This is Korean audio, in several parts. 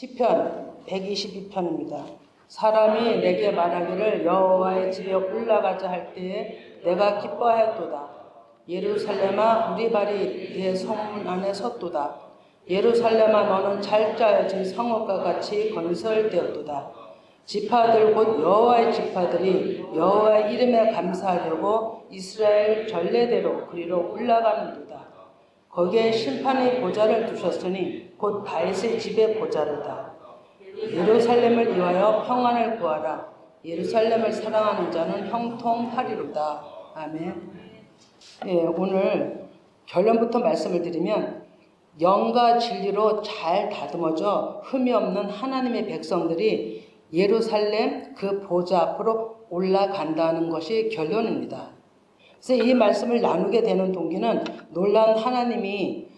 시편 122편입니다. 사람이 내게 말하기를 여호와의 집에 올라가자 할 때에 내가 기뻐하였도다. 예루살렘아 우리 발이 네 성문 안에 섰도다. 예루살렘아 너는 잘 짜여진 성읍과 같이 건설되었도다. 지파들 곧 여호와의 지파들이 여호와의 이름에 감사하려고 이스라엘 전례대로 그리로 올라가는도다. 거기에 심판의 보좌를 두셨으니 곧 다윗의 집의 보좌로다. 예루살렘을 위하여 평안을 구하라. 예루살렘을 사랑하는 자는 형통하리로다. 아멘. 오늘 결론부터 말씀을 드리면 영과 진리로 잘 다듬어져 흠이 없는 하나님의 백성들이 예루살렘 그 보좌 앞으로 올라간다는 것이 결론입니다. 그래서 이 말씀을 나누게 되는 동기는 놀라운 하나님이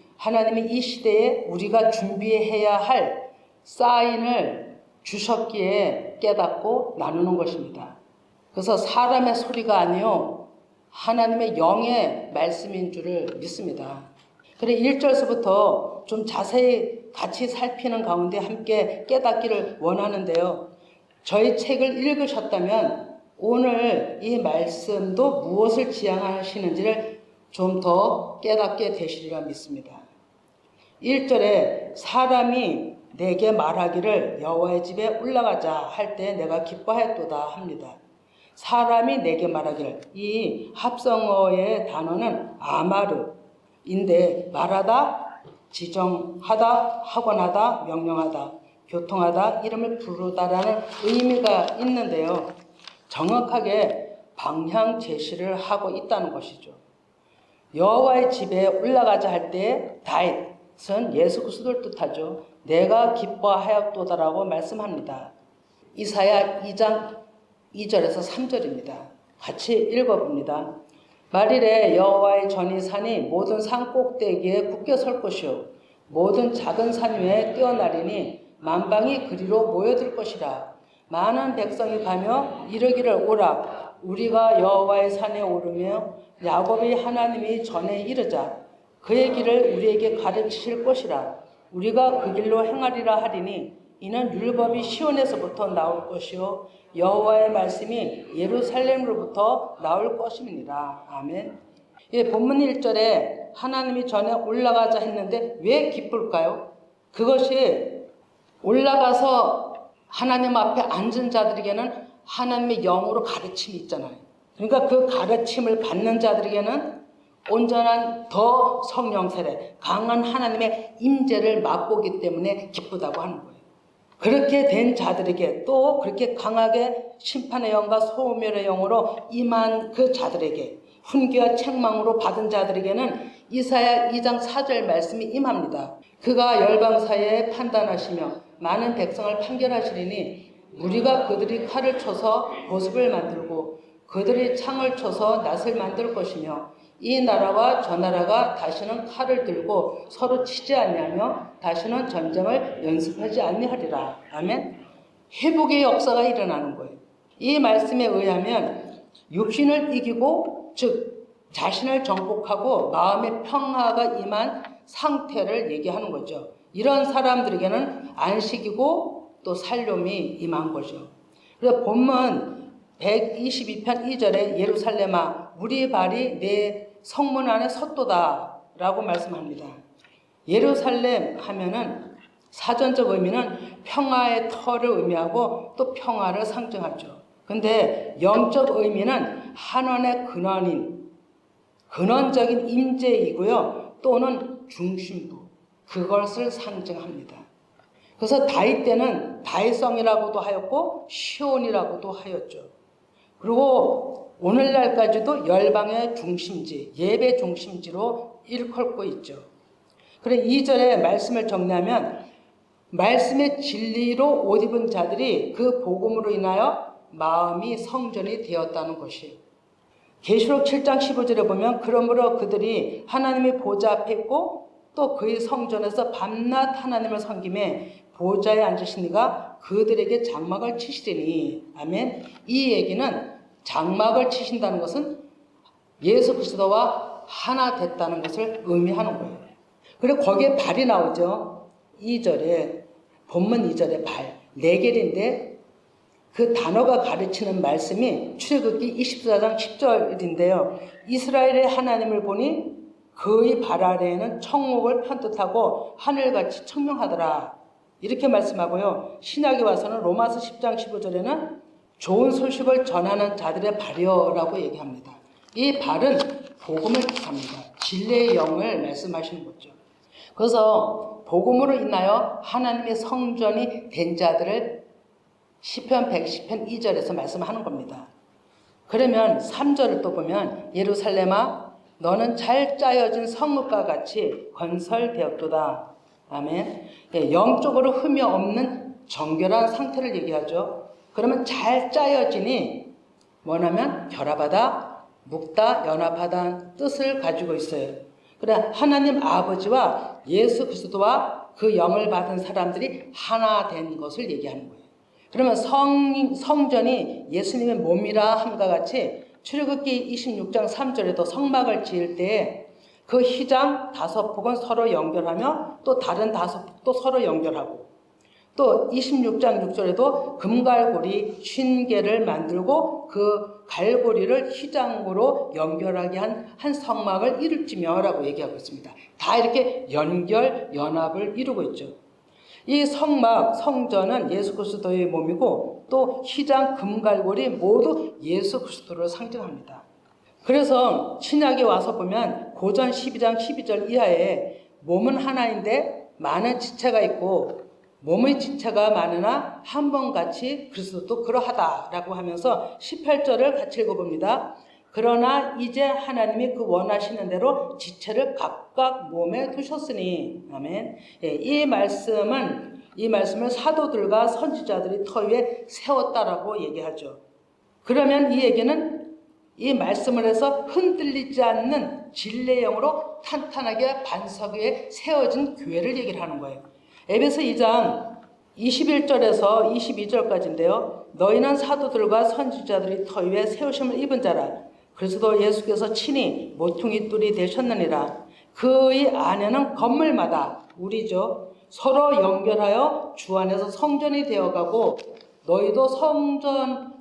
이 시대에 우리가 준비해야 할 사인을 주셨기에 깨닫고 나누는 것입니다. 그래서 사람의 소리가 아니요 하나님의 영의 말씀인 줄을 믿습니다. 그래 1절서부터 좀 자세히 같이 살피는 가운데 함께 깨닫기를 원하는데요. 저희 책을 읽으셨다면 오늘 이 말씀도 무엇을 지향하시는지를 좀 더 깨닫게 되시리라 믿습니다. 1절에 사람이 내게 말하기를 여호와의 집에 올라가자 할 때 내가 기뻐하였도다 합니다. 사람이 내게 말하기를, 이 합성어의 단어는 아마르인데 말하다, 지정하다, 학원하다, 명령하다, 교통하다, 이름을 부르다라는 의미가 있는데요. 정확하게 방향 제시를 하고 있다는 것이죠. 여호와의 집에 올라가자 할 때 다윗은 예수 그리스도를 뜻하죠. 내가 기뻐하였도다라고 말씀합니다. 이사야 2장 2절에서 3절입니다. 같이 읽어봅니다. 말일에 여호와의 전이 산이 모든 산 꼭대기에 굳게 설 것이요 모든 작은 산 위에 뛰어나리니 만방이 그리로 모여들 것이라. 많은 백성이 가며 이르기를 오라 우리가 여호와의 산에 오르며 야곱의 하나님이 전에 이르자 그의 길을 우리에게 가르치실 것이라. 우리가 그 길로 행하리라 하리니 이는 율법이 시온에서부터 나올 것이요 여호와의 말씀이 예루살렘으로부터 나올 것임이니라. 아멘. 본문 1절에 하나님이 전에 올라가자 했는데 왜 기쁠까요? 그것이 올라가서 하나님 앞에 앉은 자들에게는 하나님의 영으로 가르침이 있잖아요. 그러니까 그 가르침을 받는 자들에게는 온전한 더 성령 세례, 강한 하나님의 임재를 맛보기 때문에 기쁘다고 하는 거예요. 그렇게 된 자들에게 또 그렇게 강하게 심판의 영과 소멸의 영으로 임한 그 자들에게 훈계와 책망으로 받은 자들에게는 이사야 2장 4절 말씀이 임합니다. 그가 열방 사이에 판단하시며 많은 백성을 판결하시리니 우리가 그들이 칼을 쳐서 보습을 만들고 그들이 창을 쳐서 낫을 만들 것이며 이 나라와 저 나라가 다시는 칼을 들고 서로 치지 아니하며 다시는 전쟁을 연습하지 아니하리라. 아멘. 회복의 역사가 일어나는 거예요. 이 말씀에 의하면 육신을 이기고 즉 자신을 정복하고 마음의 평화가 임한 상태를 얘기하는 거죠. 이런 사람들에게는 안식이고 또 살림이 임한 거죠. 그래서 본문 122편 2절에 예루살렘아 우리 발이 내 성문 안에 섰도다 라고 말씀합니다. 예루살렘 하면은 사전적 의미는 평화의 터를 의미하고 또 평화를 상징하죠. 근데 영적 의미는 한원의 근원적인 임재이고요. 또는 중심부, 그것을 상징합니다. 그래서 다윗 때는 다윗성이라고도 하였고 시온이라고도 하였죠. 그리고 오늘날까지도 열방의 중심지, 예배 중심지로 일컬고 있죠. 그래 2절의 말씀을 정리하면 말씀의 진리로 옷 입은 자들이 그 복음으로 인하여 마음이 성전이 되었다는 것이. 계시록 7장 15절에 보면 그러므로 그들이 하나님의 보좌 앞에 있고 또 그의 성전에서 밤낮 하나님을 섬기며 보좌에 앉으신 이가 그들에게 장막을 치시리니. 아멘. 이 얘기는 장막을 치신다는 것은 예수 그리스도와 하나 됐다는 것을 의미하는 거예요. 그리고 거기에 발이 나오죠. 2절에 본문 2절의 발, 레겔인데 그 단어가 가르치는 말씀이 출애굽기 24장 10절인데요. 이스라엘의 하나님을 보니 그의 발 아래에는 청목을 편뜻하고 하늘같이 청명하더라. 이렇게 말씀하고요. 신약에 와서는 로마서 10장 15절에는 좋은 소식을 전하는 자들의 발이여라고 얘기합니다. 이 발은 복음을 뜻합니다. 진리의 영을 말씀하시는 거죠. 그래서 복음으로 인하여 하나님의 성전이 된 자들을 시편 110편 2절에서 말씀하는 겁니다. 그러면 3절을 또 보면 예루살렘아 너는 잘 짜여진 성읍과 같이 건설되었도다. 아멘. 영적으로 흠이 없는 정결한 상태를 얘기하죠. 그러면 잘 짜여지니 뭐냐면 결합하다, 묶다, 연합하다는 뜻을 가지고 있어요. 그래 하나님 아버지와 예수 그리스도와 그 영을 받은 사람들이 하나 된 것을 얘기하는 거예요. 그러면 성전이 예수님의 몸이라 함과 같이 출애굽기 26장 3절에도 성막을 지을 때에 그 휘장 5폭은 서로 연결하며 또 다른 5폭도 서로 연결하고 또 26장 6절에도 금갈고리 50개를 만들고 그 갈고리를 휘장으로 연결하게 한 성막을 이룰지며라고 얘기하고 있습니다. 다 이렇게 연합을 이루고 있죠. 이 성막, 성전은 예수 그리스도의 몸이고 또 휘장, 금갈고리 모두 예수 그리스도를 상징합니다. 그래서 신약에 와서 보면 고전 12장 12절 이하에 몸은 하나인데 많은 지체가 있고 몸의 지체가 많으나 한 번같이 그리스도도 그러하다라고 하면서 18절을 같이 읽어봅니다. 그러나 이제 하나님이 그 원하시는 대로 지체를 각각 몸에 두셨으니 아멘. 이 말씀을 사도들과 선지자들이 터 위에 세웠다라고 얘기하죠. 그러면 이 얘기는 이 말씀을 해서 흔들리지 않는 진리의 영으로 탄탄하게 반석 위에 세워진 교회를 얘기를 하는 거예요. 에베소 2장 21절에서 22절까지인데요. 너희는 사도들과 선지자들이 터 위에 세우심을 입은 자라. 그리스도 예수께서 친히 모퉁이 뿔이 되셨느니라. 그의 안에는 건물마다 우리죠. 서로 연결하여 주 안에서 성전이 되어가고 너희도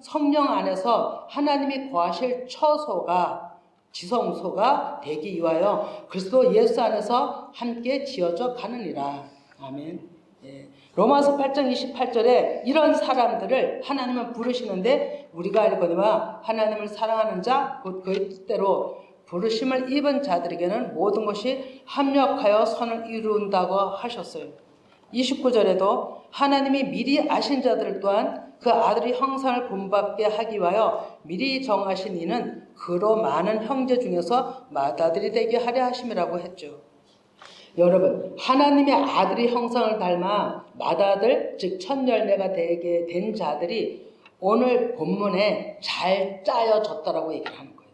성령 안에서 하나님이 거하실 처소가 지성소가 되기 위하여 그리스도 예수 안에서 함께 지어져 가느니라. 아멘. 로마서 8장 28절에 이런 사람들을 하나님은 부르시는데 우리가 알거니와 하나님을 사랑하는 자 곧 그의 뜻대로 부르심을 입은 자들에게는 모든 것이 합력하여 선을 이룬다고 하셨어요. 29절에도 하나님이 미리 아신 자들 또한 그 아들의 형상을 본받게 하기 위하여 미리 정하신 이는 그로 많은 형제 중에서 맏아들이 되게 하려 하심이라고 했죠. 여러분, 하나님의 아들의 형상을 닮아 맏아들, 즉 첫 열매가 되게 된 자들이 오늘 본문에 잘 짜여졌다라고 얘기를 하는 거예요.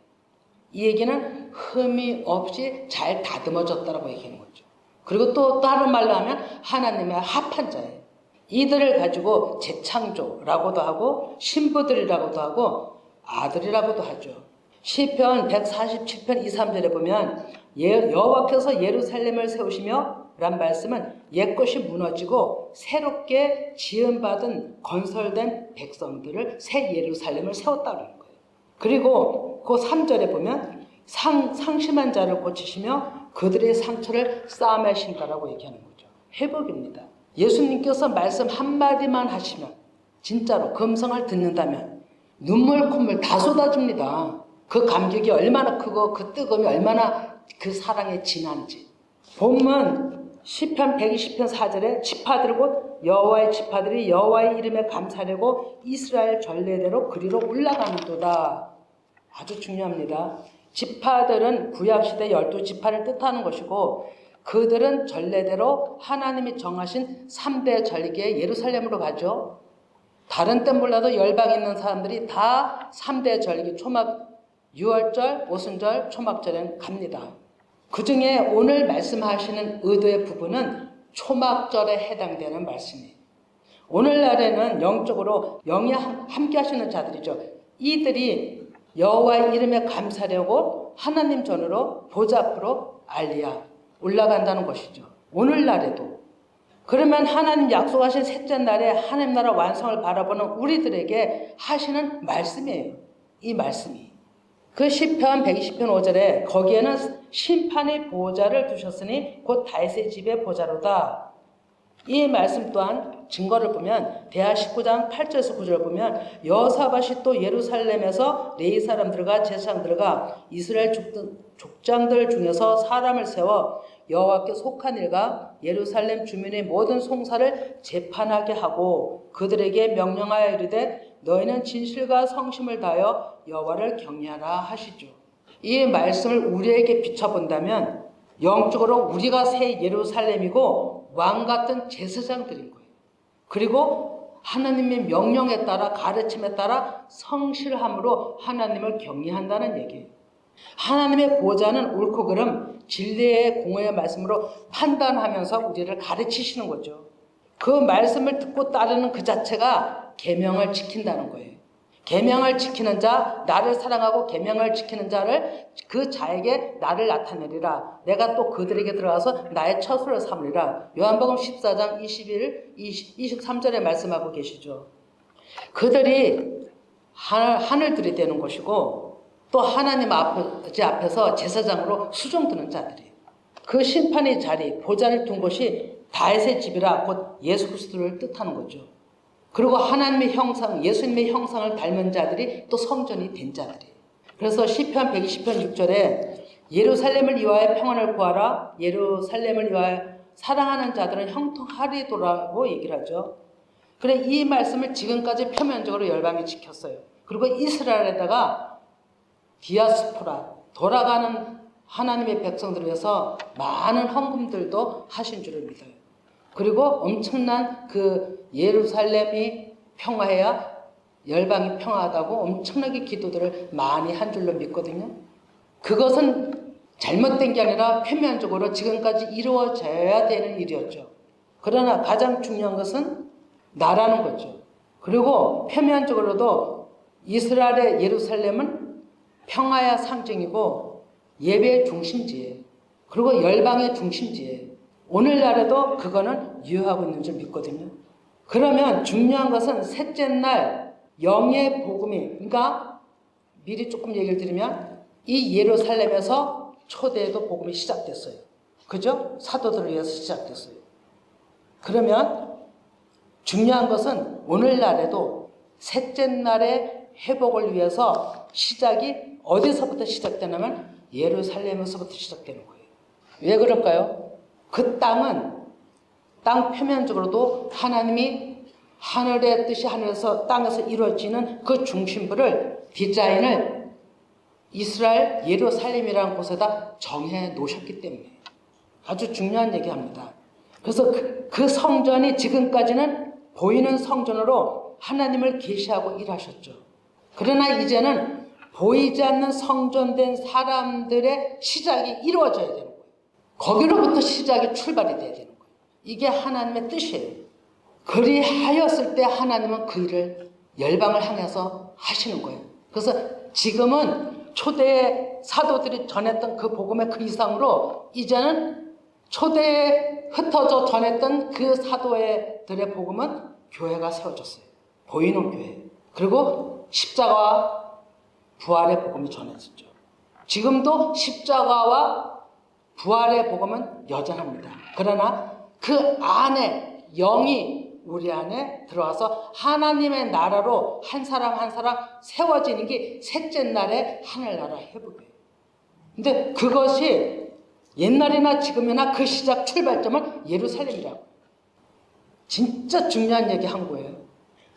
이 얘기는 흠이 없이 잘 다듬어졌다라고 얘기하는 거죠. 그리고 또 다른 말로 하면 하나님의 합한 자예요. 이들을 가지고 재창조라고도 하고 신부들이라고도 하고 아들이라고도 하죠. 시편 147편 2, 3절에 보면 여호와께서 예루살렘을 세우시며 란 말씀은 옛것이 무너지고 새롭게 지음받은 건설된 백성들을 새 예루살렘을 세웠다는 거예요. 그리고 그 3절에 보면 상심한 자를 고치시며 그들의 상처를 싸매신다라고 얘기하는 거죠. 회복입니다. 예수님께서 말씀 한마디만 하시면 진짜로 금성을 듣는다면 눈물 콧물 다 쏟아집니다. 그 감격이 얼마나 크고 그 뜨거움이 얼마나 그 사랑에 진한지. 본문 시편 120편 4절에 지파들 곧 여호와의 지파들이 여호와의 이름에 감사하려고 이스라엘 전례대로 그리로 올라가는도다. 아주 중요합니다. 지파들은 구약시대 12지파를 뜻하는 것이고 그들은 전례대로 하나님이 정하신 3대 절기에 예루살렘으로 가죠. 다른 때 몰라도 열방 있는 사람들이 다 3대 절기 초막 6월절, 오순절, 초막절엔 갑니다. 그 중에 오늘 말씀하시는 의도의 부분은 초막절에 해당되는 말씀이에요. 오늘날에는 영적으로 영이 함께 하시는 자들이죠. 이들이 여호와의 이름에 감사하려고 하나님 전으로 보좌 앞으로 알리야 올라간다는 것이죠. 오늘날에도 그러면 하나님 약속하신 셋째 날에 하나님 나라 완성을 바라보는 우리들에게 하시는 말씀이에요. 이 말씀이. 그 시편 120편 5절에 거기에는 심판의 보좌를 두셨으니 곧 다윗의 집의 보좌로다. 이 말씀 또한 증거를 보면 대하 19장 8절에서 9절을 보면 여호사밧이 또 예루살렘에서 레위 사람들과 제사장들과 이스라엘 족장들 중에서 사람을 세워 여호와께 속한 일과 예루살렘 주민의 모든 송사를 재판하게 하고 그들에게 명령하여 이르되 너희는 진실과 성심을 다하여 여호와를 경외하라 하시죠. 이 말씀을 우리에게 비춰본다면 영적으로 우리가 새 예루살렘이고 왕 같은 제사장들인 거예요. 그리고 하나님의 명령에 따라 가르침에 따라 성실함으로 하나님을 경외한다는 얘기예요. 하나님의 보좌는 옳고 그름, 진리의 공의의 말씀으로 판단하면서 우리를 가르치시는 거죠. 그 말씀을 듣고 따르는 그 자체가 계명을 지킨다는 거예요. 계명을 지키는 자, 나를 사랑하고 계명을 지키는 자를 그 자에게 나를 나타내리라. 내가 또 그들에게 들어가서 나의 처소를 삼으리라. 요한복음 14장 23절에 말씀하고 계시죠. 그들이 하늘들이 되는 것이고 또 하나님 앞에서 제사장으로 수종드는 자들이에요. 그 심판의 자리, 보좌를 둔 곳이 다윗의 집이라 곧 예수 그리스도를 뜻하는 거죠. 그리고 하나님의 형상, 예수님의 형상을 닮은 자들이 또 성전이 된 자들이에요. 그래서 시편 120편 6절에 예루살렘을 위하여 평안을 구하라. 예루살렘을 위하여 사랑하는 자들은 형통하리도라고 얘기를 하죠. 그래 이 말씀을 지금까지 표면적으로 열방이 지켰어요. 그리고 이스라엘에다가 디아스포라, 돌아가는 하나님의 백성들을 위해서 많은 헌금들도 하신 줄을 믿어요. 그리고 엄청난 그 예루살렘이 평화해야 열방이 평화하다고 엄청나게 기도들을 많이 한 줄로 믿거든요. 그것은 잘못된 게 아니라 표면적으로 지금까지 이루어져야 되는 일이었죠. 그러나 가장 중요한 것은 나라는 거죠. 그리고 표면적으로도 이스라엘의 예루살렘은 평화의 상징이고 예배의 중심지예요. 그리고 열방의 중심지예요. 오늘날에도 그거는 유효하고 있는 줄 믿거든요. 그러면 중요한 것은 셋째 날 영의 복음이, 그러니까 미리 조금 얘기를 드리면 이 예루살렘에서 초대에도 복음이 시작됐어요. 그죠? 사도들을 위해서 시작됐어요. 그러면 중요한 것은 오늘날에도 셋째 날의 회복을 위해서 시작이 어디서부터 시작되냐면 예루살렘에서부터 시작되는 거예요. 왜 그럴까요? 그 땅은 땅 표면적으로도 하나님이 하늘의 뜻이 하늘에서 땅에서 이루어지는 그 중심부를 디자인을 이스라엘 예루살렘이라는 곳에다 정해 놓으셨기 때문에 아주 중요한 얘기합니다. 그래서 그 성전이 지금까지는 보이는 성전으로 하나님을 계시하고 일하셨죠. 그러나 이제는 보이지 않는 성전된 사람들의 시작이 이루어져야 되는 거예요. 거기로부터 시작이 출발이 돼야 되는 거예요. 이게 하나님의 뜻이에요. 그리하였을 때 하나님은 그 일을 열방을 향해서 하시는 거예요. 그래서 지금은 초대 사도들이 전했던 그 복음의 그 이상으로 이제는 초대에 흩어져 전했던 그 사도들의 복음은 교회가 세워졌어요. 보이는 교회. 그리고 십자가와 부활의 복음이 전해졌죠. 지금도 십자가와 부활의 복음은 여전합니다. 그러나 그 안에 영이 우리 안에 들어와서 하나님의 나라로 한 사람 한 사람 세워지는 게 셋째 날의 하늘나라 회복이에요. 근데 그것이 옛날이나 지금이나 그 시작 출발점은 예루살렘이라고. 진짜 중요한 얘기 한 거예요.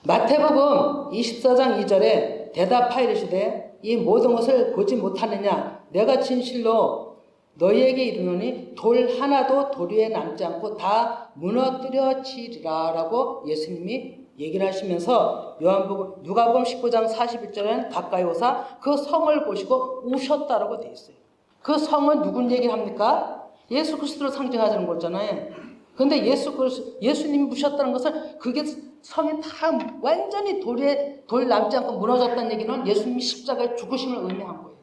마태복음 24장 2절에 대답하여 이르시되 이 모든 것을 보지 못하느냐 내가 진실로 너희에게 이르노니 돌 하나도 돌 위에 남지 않고 다 무너뜨려지리라 라고 예수님이 얘기를 하시면서 누가복음 19장 41절에는 가까이 오사 그 성을 보시고 우셨다라고 되어 있어요. 그 성은 누군 얘기를 합니까? 예수 그리스도를 상징하자는 거잖아요. 그런데 예수님이 우셨다는 것은 그게 성이 다 완전히 돌 남지 않고 무너졌다는 얘기는 예수님이 십자가에 죽으심을 의미한 거예요.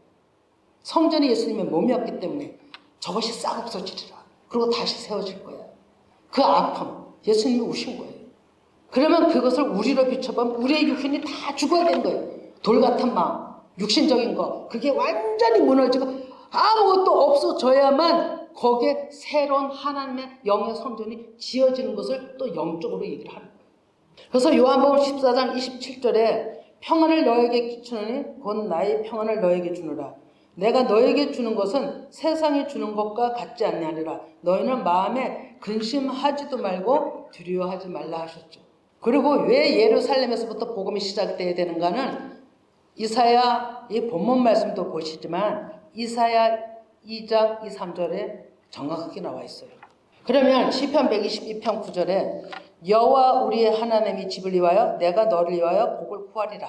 성전이 예수님의 몸이었기 때문에 저것이 싹 없어지리라. 그리고 다시 세워질 거야. 그 아픔, 예수님이 우신 거예요. 그러면 그것을 우리로 비춰보면 우리의 육신이 다 죽어야 되는 거예요. 돌 같은 마음, 육신적인 거, 그게 완전히 무너지고 아무것도 없어져야만 거기에 새로운 하나님의 영의 성전이 지어지는 것을 또 영적으로 얘기를 하는 거예요. 그래서 요한복음 14장 27절에 평안을 너에게 끼치노니 곧 나의 평안을 너에게 주노라. 내가 너에게 주는 것은 세상이 주는 것과 같지 아니하리라. 너희는 마음에 근심하지도 말고 두려워하지 말라 하셨죠. 그리고 왜 예루살렘에서부터 복음이 시작돼야 되는가는 이사야 이 본문 말씀도 보시지만 이사야 2장 2, 3절에 정확하게 나와 있어요. 그러면 시편 122편 9절에 여호와 우리의 하나님이 집을 위하여 내가 너를 위하여 복을 구하리라.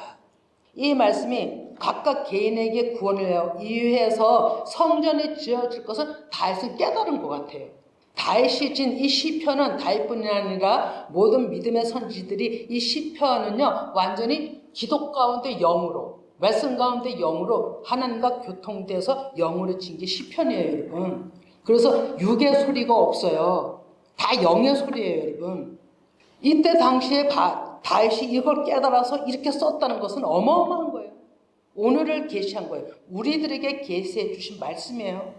이 말씀이 각각 개인에게 구원을 이유해서 성전이 지어질 것은 다윗은 깨달은 것 같아요. 다윗이 진 이 시편은 다윗뿐이 아니라 모든 믿음의 선지들이 이 시편은요 완전히 기도 가운데 영으로 말씀 가운데 영으로 하나님과 교통돼서 영으로 진 게 시편이에요, 여러분. 그래서 육의 소리가 없어요. 다 영의 소리예요, 여러분. 이때 당시에 다윗이 이걸 깨달아서 이렇게 썼다는 것은 어마어마한 거예요. 오늘을 계시한 거예요. 우리들에게 계시해 주신 말씀이에요.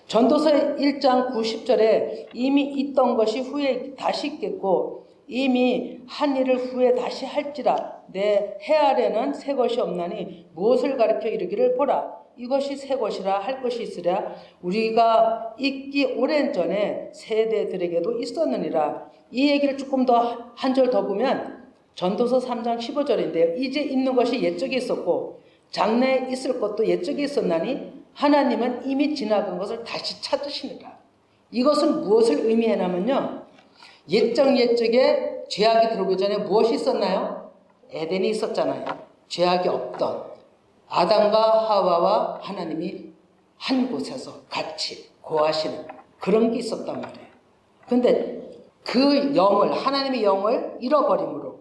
전도서 1장 90절에 이미 있던 것이 후에 다시 있겠고 이미 한 일을 후에 다시 할지라 내 해아래는 새 것이 없나니 무엇을 가르쳐 이르기를 보라 이것이 새 것이라 할 것이 있으랴 우리가 있기 오랜 전에 세대들에게도 있었느니라. 이 얘기를 조금 더 한 절 더 보면 전도서 3장 15절인데요. 이제 있는 것이 옛적에 있었고 장래에 있을 것도 옛적에 있었나니 하나님은 이미 지나간 것을 다시 찾으시니라. 이것은 무엇을 의미하냐면요. 옛적에 죄악이 들어오기 전에 무엇이 있었나요? 에덴이 있었잖아요. 죄악이 없던 아담과 하와와 하나님이 한 곳에서 같이 거하시는 그런 게 있었단 말이에요. 그런데 그 영을 하나님의 영을 잃어버림으로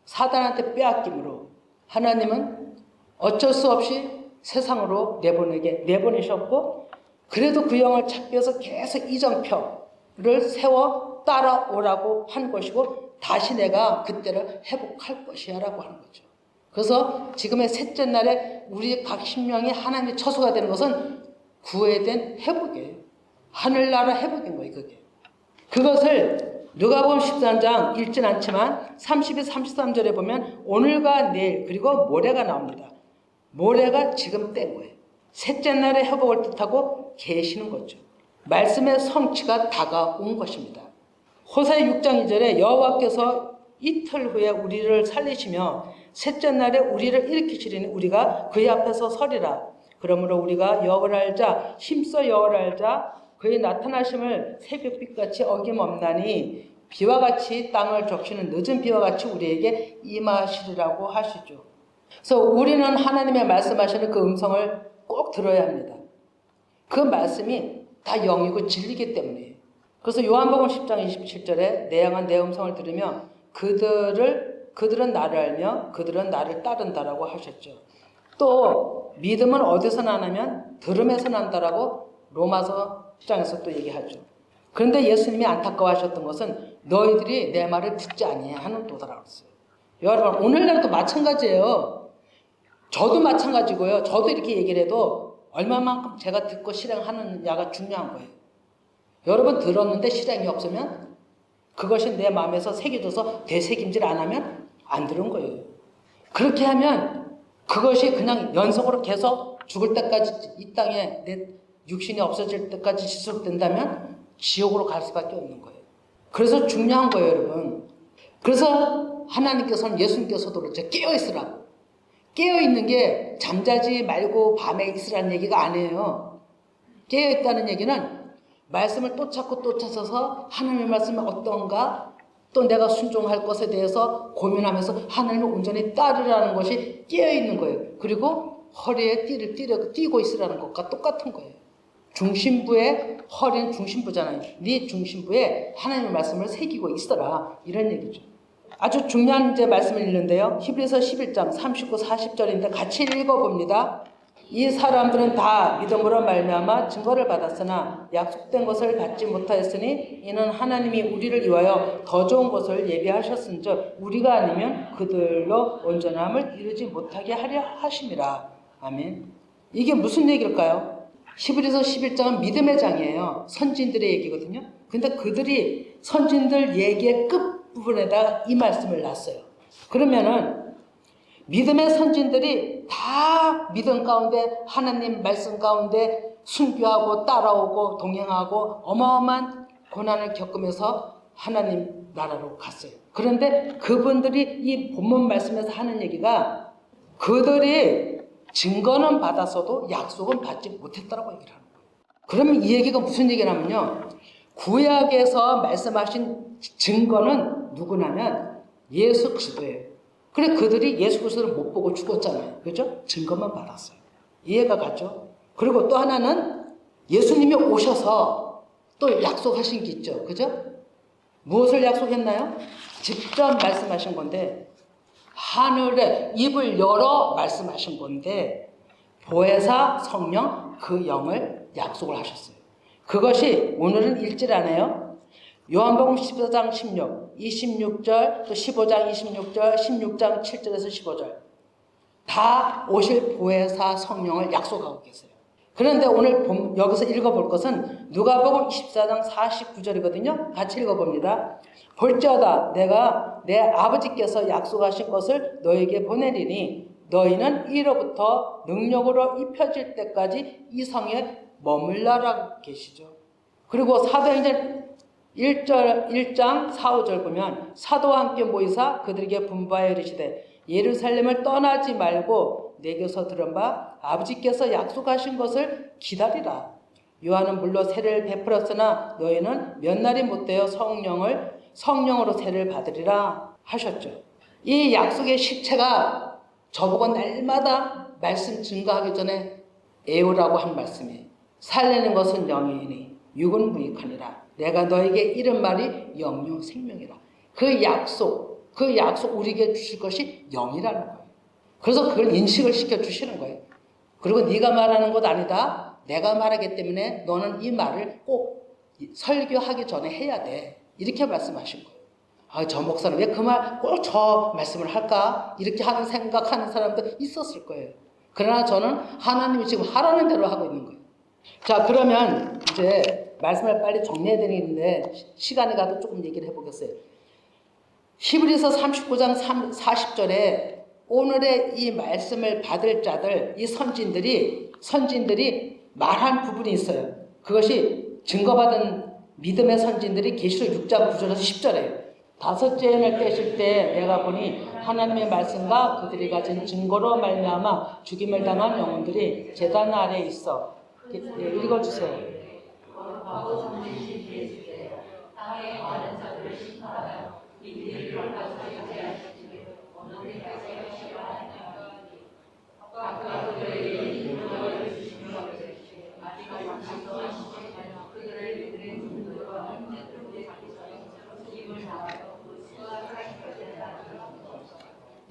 사단한테 빼앗김으로 하나님은 어쩔 수 없이 세상으로 내보내셨고 그래도 그 영을 찾기 위해서 계속 이정표를 세워 따라오라고 한 것이고 다시 내가 그때를 회복할 것이야 라고 하는 거죠. 그래서 지금의 셋째 날에 우리 각 심령이 하나님의 처소가 되는 것은 구애된 회복이에요. 하늘나라 회복인 거예요. 그것을 누가복음 13장 읽진 않지만 32, 33절에 보면 오늘과 내일 그리고 모레가 나옵니다. 모레가 지금 된 거예요. 셋째 날의 회복을 뜻하고 계시는 거죠. 말씀의 성취가 다가온 것입니다. 호세 6장 2절에 여호와께서 이틀 후에 우리를 살리시며 셋째 날에 우리를 일으키시리니 우리가 그의 앞에서 서리라. 그러므로 우리가 여호와를 알자 힘써 여호와를 알자 그의 나타나심을 새벽빛같이 어김없나니 비와 같이 땅을 적시는 늦은 비와 같이 우리에게 임하시리라고 하시죠. 그래서 우리는 하나님의 말씀하시는 그 음성을 꼭 들어야 합니다. 그 말씀이 다 영이고 진리기 때문이에요. 그래서 요한복음 10장 27절에 내 양은 내 음성을 들으며 그들은 나를 알며 그들은 나를 따른다라고 하셨죠. 또 믿음은 어디서 나냐면 들음에서 난다라고 로마서 10장에서 또 얘기하죠. 그런데 예수님이 안타까워하셨던 것은 너희들이 내 말을 듣지 아니하는 도다라고 했어요. 여러분 오늘날도 마찬가지예요. 저도 마찬가지고요. 저도 이렇게 얘기를 해도 얼마만큼 제가 듣고 실행하느냐가 중요한 거예요. 여러분 들었는데 실행이 없으면 그것이 내 마음에서 새겨져서 되새김질 안 하면 안 들은 거예요. 그렇게 하면 그것이 그냥 연속으로 계속 죽을 때까지 이 땅에 내 육신이 없어질 때까지 지속된다면 지옥으로 갈 수밖에 없는 거예요. 그래서 중요한 거예요, 여러분. 그래서 하나님께서는 예수님께서도 그렇죠. 깨어있으라고. 깨어있는 게 잠자지 말고 밤에 있으라는 얘기가 아니에요. 깨어있다는 얘기는 말씀을 또 찾고 또 찾아서 하나님의 말씀이 어떤가 또 내가 순종할 것에 대해서 고민하면서 하나님을 온전히 따르라는 것이 깨어있는 거예요. 그리고 허리에 띠를 띠고 있으라는 것과 똑같은 거예요. 중심부에 허리는 중심부잖아요. 네 중심부에 하나님의 말씀을 새기고 있어라 이런 얘기죠. 아주 중요한 이제 말씀을 읽는데요. 히브리서 11장 39, 40절인데 같이 읽어봅니다. 이 사람들은 다 믿음으로 말미암아 증거를 받았으나 약속된 것을 받지 못하였으니 이는 하나님이 우리를 위하여 더 좋은 것을 예비하셨은즉 우리가 아니면 그들로 온전함을 이루지 못하게 하려 하심이라. 아멘. 이게 무슨 얘기일까요? 히브리서 11장은 믿음의 장이에요. 선진들의 얘기거든요. 근데 그들이 선진들 얘기의 끝부분에다 이 말씀을 놨어요. 그러면은 믿음의 선진들이 다 믿음 가운데 하나님 말씀 가운데 순교하고 따라오고 동행하고 어마어마한 고난을 겪으면서 하나님 나라로 갔어요. 그런데 그분들이 이 본문 말씀에서 하는 얘기가 그들이 증거는 받았어도 약속은 받지 못했다라고 얘기를 하는 거예요. 그러면 이 얘기가 무슨 얘기냐면요. 구약에서 말씀하신 증거는 누구냐면 예수 그리스도예요. 그래 그들이 예수 그리스도를 못 보고 죽었잖아요. 그죠? 증거만 받았어요. 이해가 가죠? 그리고 또 하나는 예수님이 오셔서 또 약속하신 게 있죠. 그죠? 무엇을 약속했나요? 직접 말씀하신 건데 하늘의 입을 열어 말씀하신 건데 보혜사 성령 그 영을 약속을 하셨어요. 그것이 오늘은 읽질 않아요. 요한복음 14장 16, 26절, 또 15장 26절, 16장 7절에서 15절 다 오실 보혜사 성령을 약속하고 계세요. 그런데 오늘 여기서 읽어볼 것은 누가복음 24장 49절이거든요. 같이 읽어봅니다. 볼지어다 내가 내 아버지께서 약속하신 것을 너에게 보내리니 너희는 이로부터 능력으로 입혀질 때까지 이 성에 머물러라고 계시죠. 그리고 사도행전 1장 4, 5절 보면 사도와 함께 모이사 그들에게 분부하여 이르시되 예루살렘을 떠나지 말고 내게서 들은 바 아버지께서 약속하신 것을 기다리라. 요한은 물론 세례를 베풀었으나 너희는 몇 날이 못되어 성령으로 세례를 받으리라 하셨죠. 이 약속의 실체가 저보고 날마다 말씀 증거하기 전에 애우라고 한 말씀이에요. 살리는 것은 영이니 육은 무익하니라. 내가 너에게 이른 말이 영요 생명이라. 그 약속 우리에게 주실 것이 영이라는 거예요. 그래서 그걸 인식을 시켜주시는 거예요. 그리고 네가 말하는 것 아니다. 내가 말하기 때문에 너는 이 말을 꼭 설교하기 전에 해야 돼. 이렇게 말씀하신 거예요. 아, 저 목사는 왜 그 말 꼭 저 말씀을 할까? 이렇게 하는 생각하는 사람도 있었을 거예요. 그러나 저는 하나님이 지금 하라는 대로 하고 있는 거예요. 자, 그러면 이제 말씀을 빨리 정리해야 되는데 시간이 가도 조금 얘기를 해보겠어요. 히브리서 39장 40절에 오늘의 이 말씀을 받을 자들, 이 선진들이 말한 부분이 있어요. 그것이 증거받은 믿음의 선진들이 계시록 6장 9절에서 10절이에요. 다섯째 해를 떼실 때 내가 보니 하나님의 말씀과 그들이 가진 증거로 말미암아 죽임을 당한 영혼들이 제단 아래에 있어. 읽어주세요.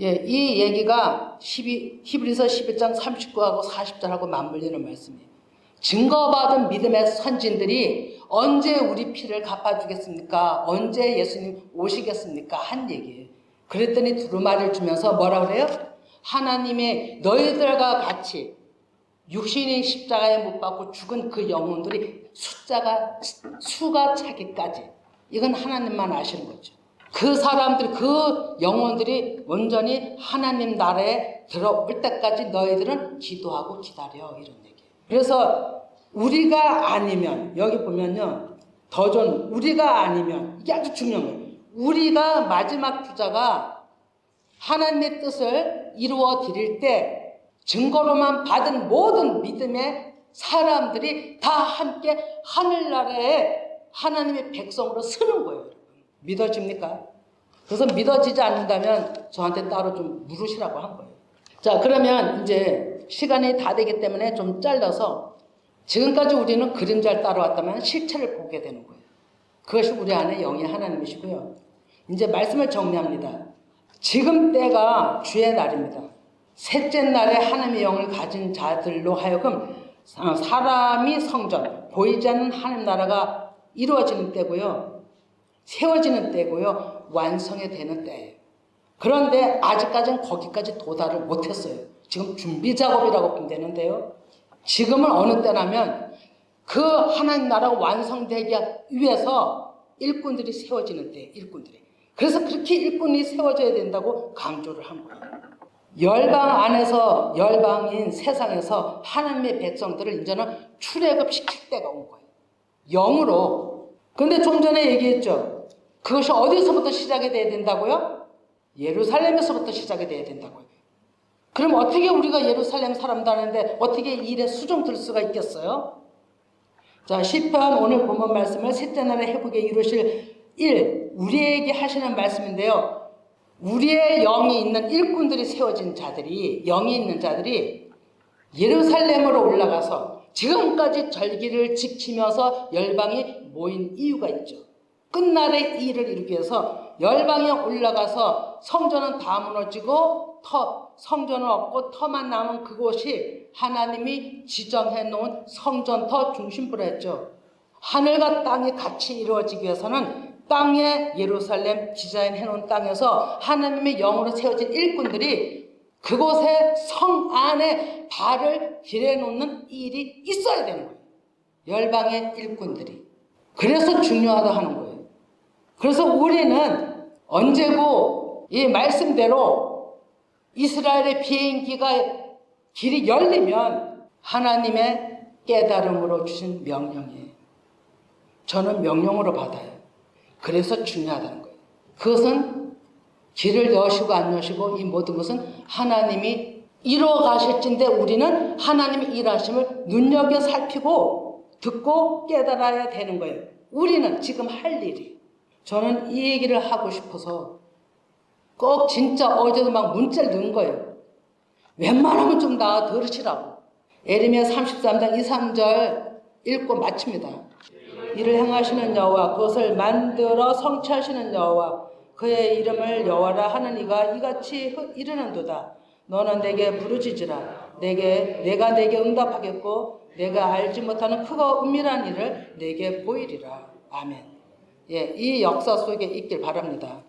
예, 이 얘기가 히브리서 11장 39하고 40절하고 맞물리는 말씀이에요. 증거받은 믿음의 선진들이 언제 우리 피를 갚아주겠습니까? 언제 예수님 오시겠습니까? 한 얘기예요. 그랬더니 두루마리를 주면서 뭐라 그래요? 하나님의 너희들과 같이 육신이 십자가에 못 박고 죽은 그 영혼들이 수가 차기까지 이건 하나님만 아시는 거죠. 그 사람들, 그 영혼들이 온전히 하나님 나라에 들어올 때까지 너희들은 기도하고 기다려. 이런 얘기예요. 그래서 우리가 아니면, 여기 보면요. 우리가 아니면, 이게 아주 중요한 거예요. 우리가 마지막 주자가 하나님의 뜻을 이루어 드릴 때 증거로만 받은 모든 믿음의 사람들이 다 함께 하늘나라에 하나님의 백성으로 서는 거예요. 믿어집니까? 그래서 믿어지지 않는다면 저한테 따로 좀 물으시라고 한 거예요. 자, 그러면 이제 시간이 다 되기 때문에 좀 잘라서 지금까지 우리는 그림자를 따라왔다면 실체를 보게 되는 거예요. 그것이 우리 안에 영의 하나님이시고요. 이제 말씀을 정리합니다. 지금 때가 주의 날입니다. 셋째 날에 하나님의 영을 가진 자들로 하여금 사람이 성전, 보이지 않는 하나님 나라가 이루어지는 때고요. 세워지는 때고요. 완성이 되는 때예요. 그런데 아직까지는 거기까지 도달을 못했어요. 지금 준비 작업이라고 보면 되는데요. 지금은 어느 때냐면 그 하나님 나라가 완성되기 위해서 일꾼들이 세워지는 때, 일꾼들이. 그래서 그렇게 일꾼이 세워져야 된다고 강조를 한 거예요. 열방 안에서, 열방인 세상에서 하나님의 백성들을 이제는 출애굽시킬 때가 온 거예요. 영으로. 근데 좀 전에 얘기했죠. 그것이 어디서부터 시작이 돼야 된다고요? 예루살렘에서부터 시작이 돼야 된다고요. 그럼 어떻게 우리가 예루살렘 사람도 하는데 어떻게 이 일에 수종 들 수가 있겠어요? 자, 시편 오늘 본문 말씀을 셋째 날에 회복에 이루실 우리에게 하시는 말씀인데요. 우리의 영이 있는 일꾼들이 세워진 자들이, 영이 있는 자들이 예루살렘으로 올라가서 지금까지 절기를 지키면서 열방이 모인 이유가 있죠. 끝날의 일을 이루기 위해서 열방에 올라가서 성전은 다 무너지고 성전은 없고 터만 남은 그곳이 하나님이 지정해 놓은 성전터 중심부라 했죠. 하늘과 땅이 같이 이루어지기 위해서는 땅에 예루살렘 디자인해 놓은 땅에서 하나님의 영으로 세워진 일꾼들이 그곳에 성 안에 발을 들여놓는 일이 있어야 되는 거예요. 열방의 일꾼들이. 그래서 중요하다 하는 거예요. 그래서 우리는 언제고 이 말씀대로 이스라엘의 비행기가 길이 열리면 하나님의 깨달음으로 주신 명령이에요. 저는 명령으로 받아요. 그래서 중요하다는 거예요. 그것은 길을 여시고 안 여시고 이 모든 것은 하나님이 이루어 가실진데 우리는 하나님의 일하심을 눈여겨 살피고 듣고 깨달아야 되는 거예요. 우리는 지금 할 일이. 저는 이 얘기를 하고 싶어서 꼭 진짜 어제도 막 문자를 넣은 거예요. 웬만하면 좀 나 들으시라고. 에레미야 33장 2, 3절 읽고 마칩니다. 이를 행하시는 여호와 그것을 만들어 성취하시는 여호와 그의 이름을 여호와라 하는 이가 이같이 이르는도다. 너는 내게 부르짖으라. 내가 내게 응답하겠고 내가 알지 못하는 크고 은밀한 일을 내게 보이리라. 아멘. 예, 이 역사 속에 있길 바랍니다.